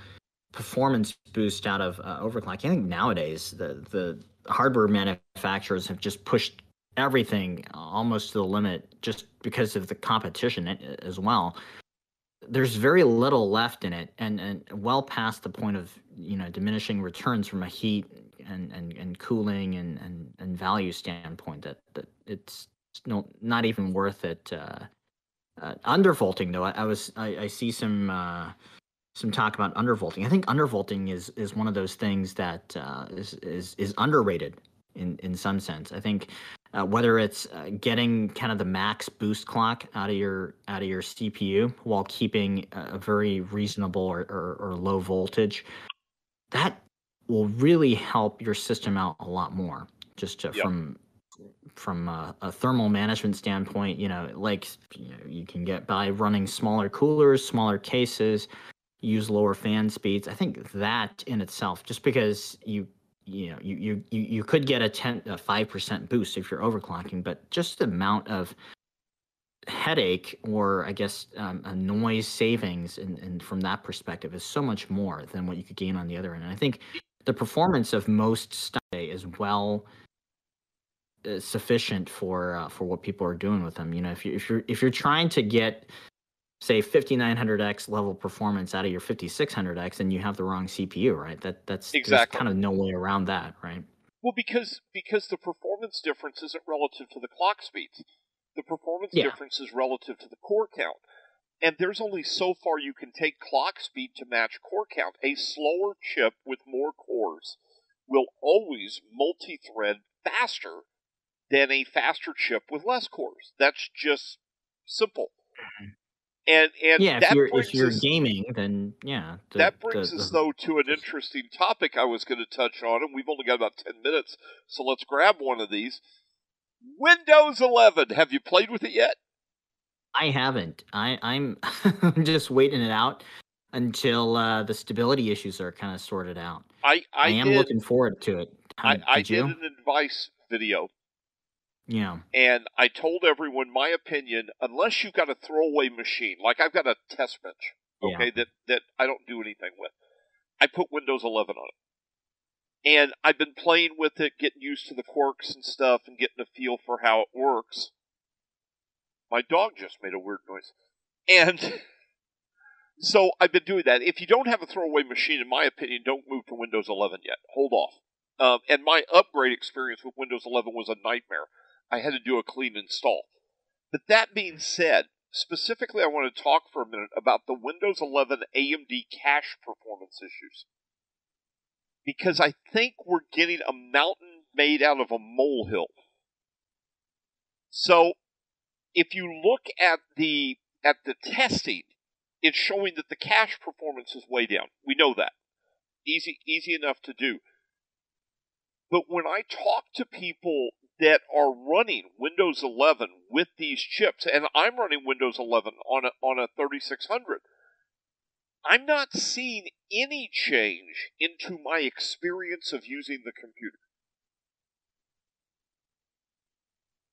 S2: performance boost out of overclock. I think nowadays the hardware manufacturers have just pushed everything almost to the limit just because of the competition as well. There's very little left in it, and well past the point of diminishing returns from a heat and cooling and value standpoint, that it's not even worth it. Undervolting, though, I see some talk about undervolting. I think undervolting is one of those things that is underrated in some sense. I think whether it's getting kind of the max boost clock out of your CPU while keeping a very reasonable or low voltage, that will really help your system out a lot more. Just from a thermal management standpoint, you can get by running smaller coolers, smaller cases, use lower fan speeds. I think that in itself, just because you could get a 5% boost if you're overclocking, but just the amount of headache or I guess a noise savings and from that perspective is so much more than what you could gain on the other end. And I think the performance of most stuff is well sufficient for what people are doing with them. If you're trying to get, say, 5900X level performance out of your 5600X, and you have the wrong CPU, right? That's
S1: exactly.
S2: There's kind of no way around that, right?
S1: Well, because the performance difference isn't relative to the clock speeds. The performance difference is relative to the core count. And there's only so far you can take clock speed to match core count. A slower chip with more cores will always multi-thread faster than a faster chip with less cores. That's just simple. And
S2: Yeah, if
S1: that
S2: if
S1: brings
S2: you're
S1: us
S2: gaming, then yeah,
S1: though to an interesting topic I was going to touch on, and we've only got about 10 minutes, so let's grab one of these. Windows 11. Have you played with it yet?
S2: I haven't. I'm I'm just waiting it out until the stability issues are kind of sorted out. I
S1: I
S2: am
S1: did
S2: looking forward to it.
S1: I
S2: Did
S1: did
S2: you?
S1: an advice video,
S2: Yeah.
S1: and I told everyone my opinion. Unless you've got a throwaway machine, like I've got a test bench,
S2: Yeah.
S1: okay, that I don't do anything with, I put Windows 11 on it, and I've been playing with it, getting used to the quirks and stuff, and getting a feel for how it works. My dog just made a weird noise, and so I've been doing that. If you don't have a throwaway machine, in my opinion, don't move to Windows 11 yet. Hold off. And my upgrade experience with Windows 11 was a nightmare. I had to do a clean install. But that being said, specifically I want to talk for a minute about the Windows 11 AMD cache performance issues. Because I think we're getting a mountain made out of a molehill. So, if you look at the testing, it's showing that the cache performance is way down. We know that. Easy enough to do. But when I talk to people that are running Windows 11 with these chips, and I'm running Windows 11 on a 3600, I'm not seeing any change into my experience of using the computer.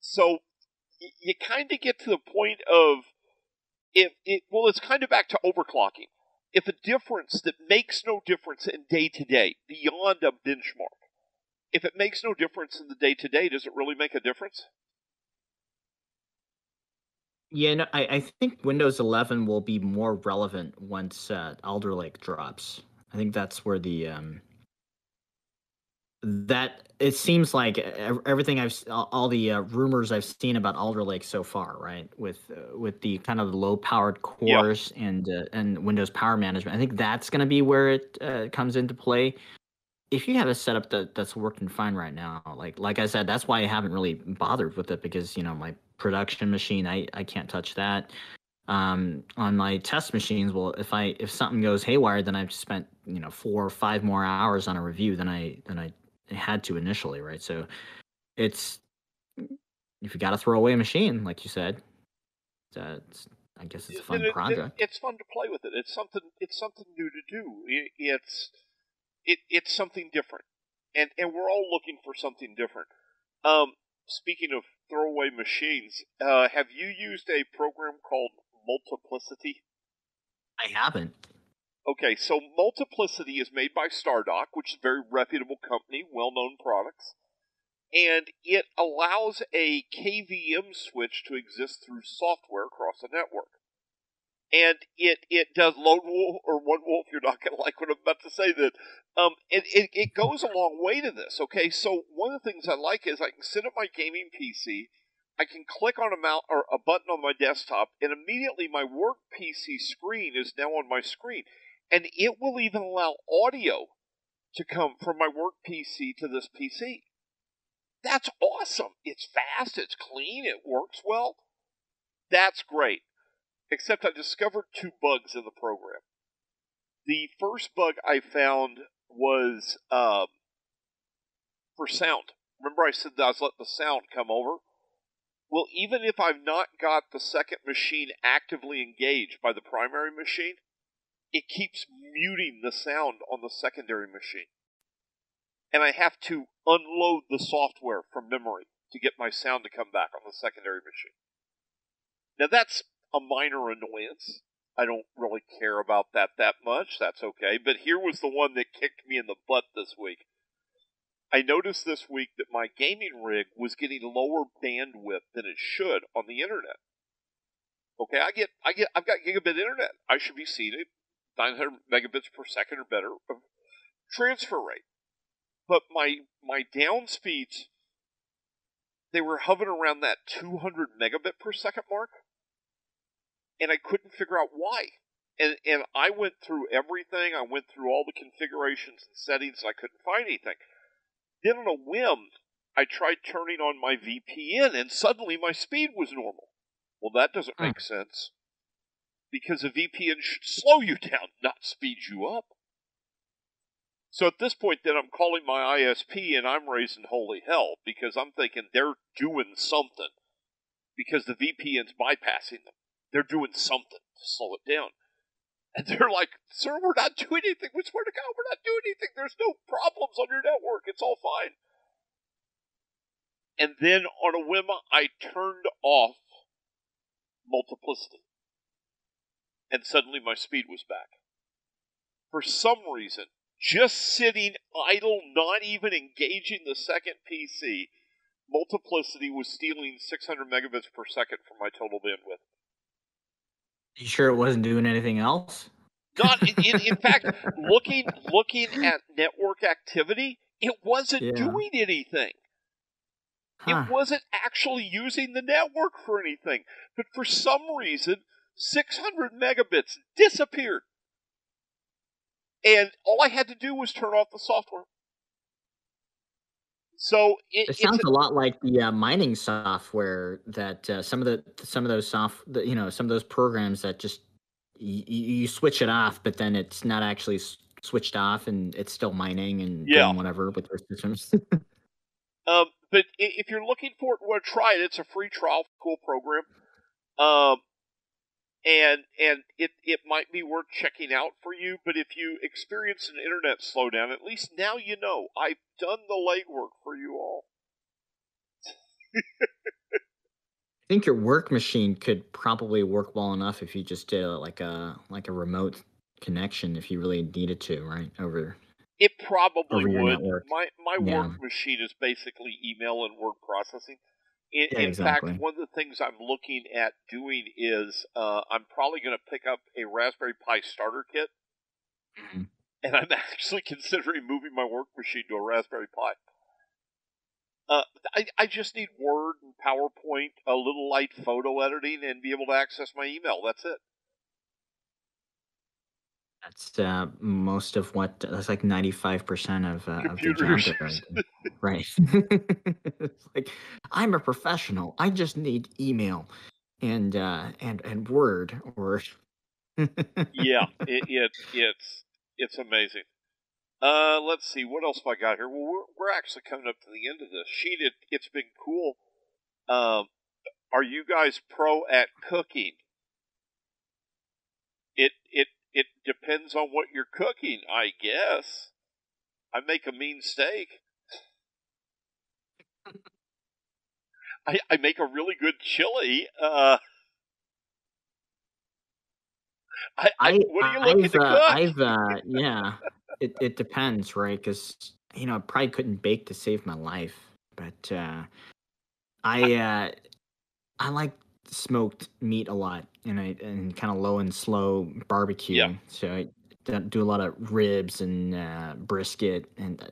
S1: So you kind of get to the point of it's kind of back to overclocking. If a difference that makes no difference in day to day beyond a benchmark, if it makes no difference in the day to day, does it really make a difference?
S2: Yeah, no, I think Windows 11 will be more relevant once Alder Lake drops. I think that's where the that it seems like everything all the rumors I've seen about Alder Lake so far, right? With the kind of low powered
S1: Yeah.
S2: cores and Windows Power Management, I think that's going to be where it comes into play. If you have a setup that's working fine right now, like I said, that's why I haven't really bothered with it, because my production machine, I can't touch that. On my test machines, well, if something goes haywire, then I've spent 4 or 5 more hours on a review than I had to initially, right? So it's if you got to throw away a machine, like you said, I guess it's a fun project.
S1: It's fun to play with it. It's something new to do. It's something different, and we're all looking for something different. Speaking of throwaway machines, have you used a program called Multiplicity?
S2: I haven't.
S1: Okay, so Multiplicity is made by Stardock, which is a very reputable company, well-known products, and it allows a KVM switch to exist through software across a network. And it does lone wolf or one wolf. You're not going to like what I'm about to say. That it goes a long way to this. Okay, so one of the things I like is I can sit at my gaming PC, I can click on a mouse or a button on my desktop, and immediately my work PC screen is now on my screen, and it will even allow audio to come from my work PC to this PC. That's awesome. It's fast. It's clean. It works well. That's great. Except I discovered 2 bugs in the program. The first bug I found was for sound. Remember I said that I was letting the sound come over? Well, even if I've not got the second machine actively engaged by the primary machine, it keeps muting the sound on the secondary machine. And I have to unload the software from memory to get my sound to come back on the secondary machine. Now that's a minor annoyance. I don't really care about that much. That's okay. But here was the one that kicked me in the butt this week. I noticed this week that my gaming rig was getting lower bandwidth than it should on the internet. Okay, I've got gigabit internet. I should be seeing 900 megabits per second or better of transfer rate. But my down speeds, they were hovering around that 200 megabit per second mark, and I couldn't figure out why. And I went through everything. I went through all the configurations and settings, and I couldn't find anything. Then on a whim, I tried turning on my VPN, and suddenly my speed was normal. Well, that doesn't make sense, because a VPN should slow you down, not speed you up. So at this point, then, I'm calling my ISP, and I'm raising holy hell, because I'm thinking they're doing something, because the VPN's bypassing them. They're doing something to slow it down. And they're like, sir, we're not doing anything. We swear to God, we're not doing anything. There's no problems on your network. It's all fine. And then on a whim, I turned off multiplicity. And suddenly my speed was back. For some reason, just sitting idle, not even engaging the second PC, multiplicity was stealing 600 megabits per second from my total bandwidth.
S2: You sure it wasn't doing anything else?
S1: Not in fact, looking at network activity, it wasn't doing anything. It wasn't actually using the network for anything. But for some reason, 600 megabits disappeared. And all I had to do was turn off the software. So
S2: it sounds a lot like the mining software that some of those programs that just you switch it off, but then it's not actually switched off, and it's still mining and doing whatever with their systems.
S1: But if you're looking for it, want to try it. It's a free trial, cool program. And it might be worth checking out for you, but if you experience an internet slowdown, at least now you know. I've done the legwork for you all.
S2: I think your work machine could probably work well enough if you just did like a remote connection if you really needed to, right?
S1: It probably would.
S2: Network.
S1: My work machine is basically email and word processing. In
S2: exactly.
S1: fact, one of the things I'm looking at doing is I'm probably going to pick up a Raspberry Pi starter kit, and I'm actually considering moving my work machine to a Raspberry Pi. I just need Word and PowerPoint, a little light photo editing, and be able to access my email. That's it.
S2: That's most of what. That's like 95% of the job. Right. It's like, I'm a professional. I just need email and Word or.
S1: Yeah, it's amazing. Let's see, what else have I got here? Well, we're actually coming up to the end of this. Sheen, it's been cool. Are you guys pro at cooking? It depends on what you're cooking, I guess. I make a mean steak. I make a really good chili. What are you looking to cook?
S2: Yeah. It depends, right? Because I probably couldn't bake to save my life, but I like smoked meat a lot, and kind of low and slow barbecue.
S1: Yeah.
S2: So I do a lot of ribs and brisket, and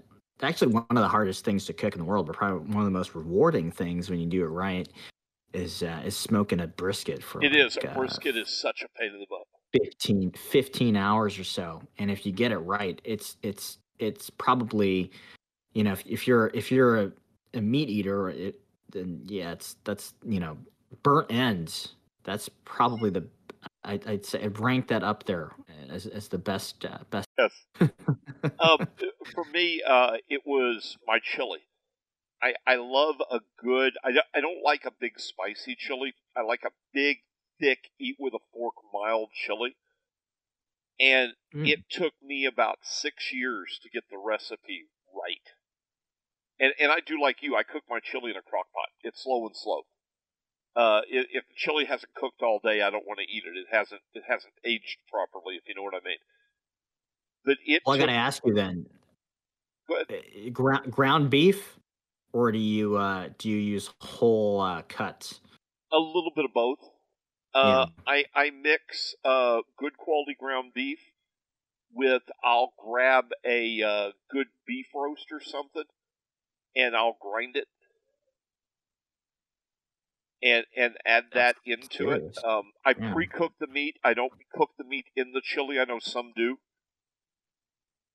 S2: actually one of the hardest things to cook in the world, but probably one of the most rewarding things when you do it right is smoking a brisket for.
S1: It is. A brisket is such a pain in the butt.
S2: 15 hours or so, and if you get it right, it's probably, if you're a meat eater, then yeah, that's burnt ends. That's probably I'd say I'd rank that up there as the best.
S1: Yes. For me, it was my chili. I love a good. I don't like a big spicy chili. I like a big, thick, eat with a fork, mild chili. And it took me about 6 years to get the recipe right. And I do like you. I cook my chili in a crock pot. It's slow and slow. If the chili hasn't cooked all day, I don't want to eat it. It hasn't aged properly, if you know what I mean. But
S2: I got to ask you then.
S1: Go ahead.
S2: Ground beef, or do you use whole cuts?
S1: A little bit of both. I mix good quality ground beef with, I'll grab a good beef roast or something, and I'll grind it and add that into it. I pre-cook the meat. I don't cook the meat in the chili. I know some do.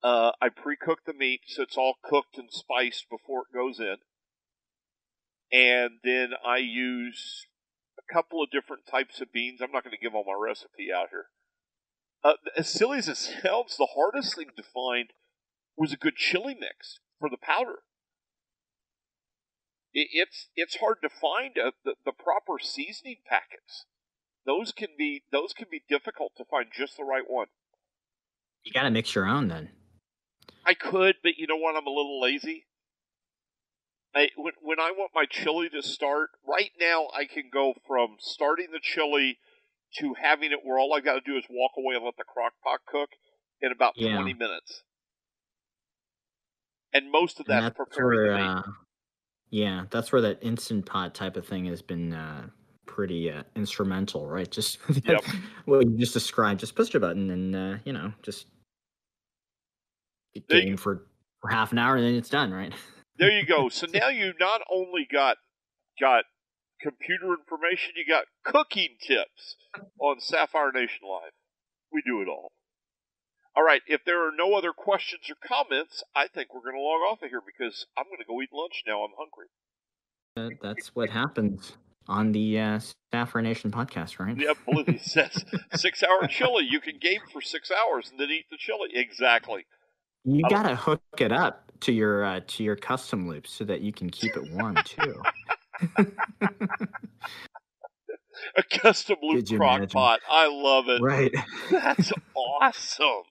S1: I pre-cook the meat so it's all cooked and spiced before it goes in. and then I use a couple of different types of beans. I'm not going to give all my recipe out here. As silly as it sounds, the hardest thing to find was a good chili mix for the powder. It's hard to find the proper seasoning packets. Those can be difficult to find just the right one.
S2: You got to mix your own then.
S1: I could, but you know what? I'm a little lazy. When I want my chili to start, right now I can go from starting the chili to having it where all I've got to do is walk away and let the crock pot cook in about 20 minutes. And most of that's preparing the meat.
S2: Yeah, that's where that Instant Pot type of thing has been pretty instrumental, right? Just
S1: Yep.
S2: what you just described. Just push a button and, just game for half an hour and then it's done, right?
S1: There you go. So now you not only got computer information, you got cooking tips on Sapphire Nation Live. We do it all. All right, if there are no other questions or comments, I think we're going to log off of here because I'm going to go eat lunch now. I'm hungry.
S2: That's what happens on the Sapphire Nation podcast, right?
S1: Yep, believe it says 6 hour chili. You can game for 6 hours and then eat the chili. Exactly.
S2: You gotta hook it up to your custom loop so that you can keep it warm too.
S1: A custom loop crock pot. I love it.
S2: Right.
S1: That's awesome.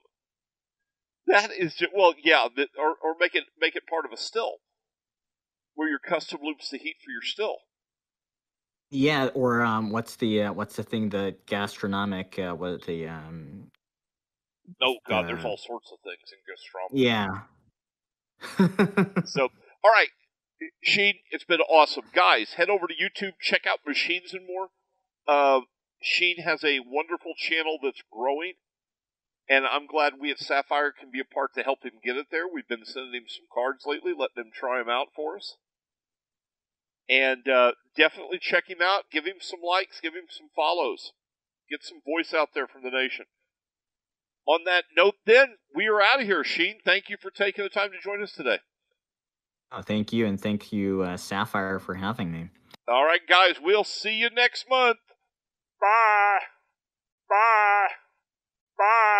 S1: That is just, well, yeah, or make it part of a still, where your custom loops the heat for your still.
S2: Yeah, or what's the thing, the gastronomic
S1: Oh God, there's all sorts of things in gastronomy.
S2: Yeah.
S1: So, all right, Sheen, it's been awesome, guys. Head over to YouTube, check out Machines and More. Sheen has a wonderful channel that's growing. And I'm glad we at Sapphire can be a part to help him get it there. We've been sending him some cards lately, letting him try them out for us. And definitely check him out. Give him some likes. Give him some follows. Get some voice out there from the nation. On that note, then, we are out of here. Sheen, thank you for taking the time to join us today.
S2: Oh, thank you, and thank you, Sapphire, for having me.
S1: All right, guys, we'll see you next month. Bye. Bye. Bye.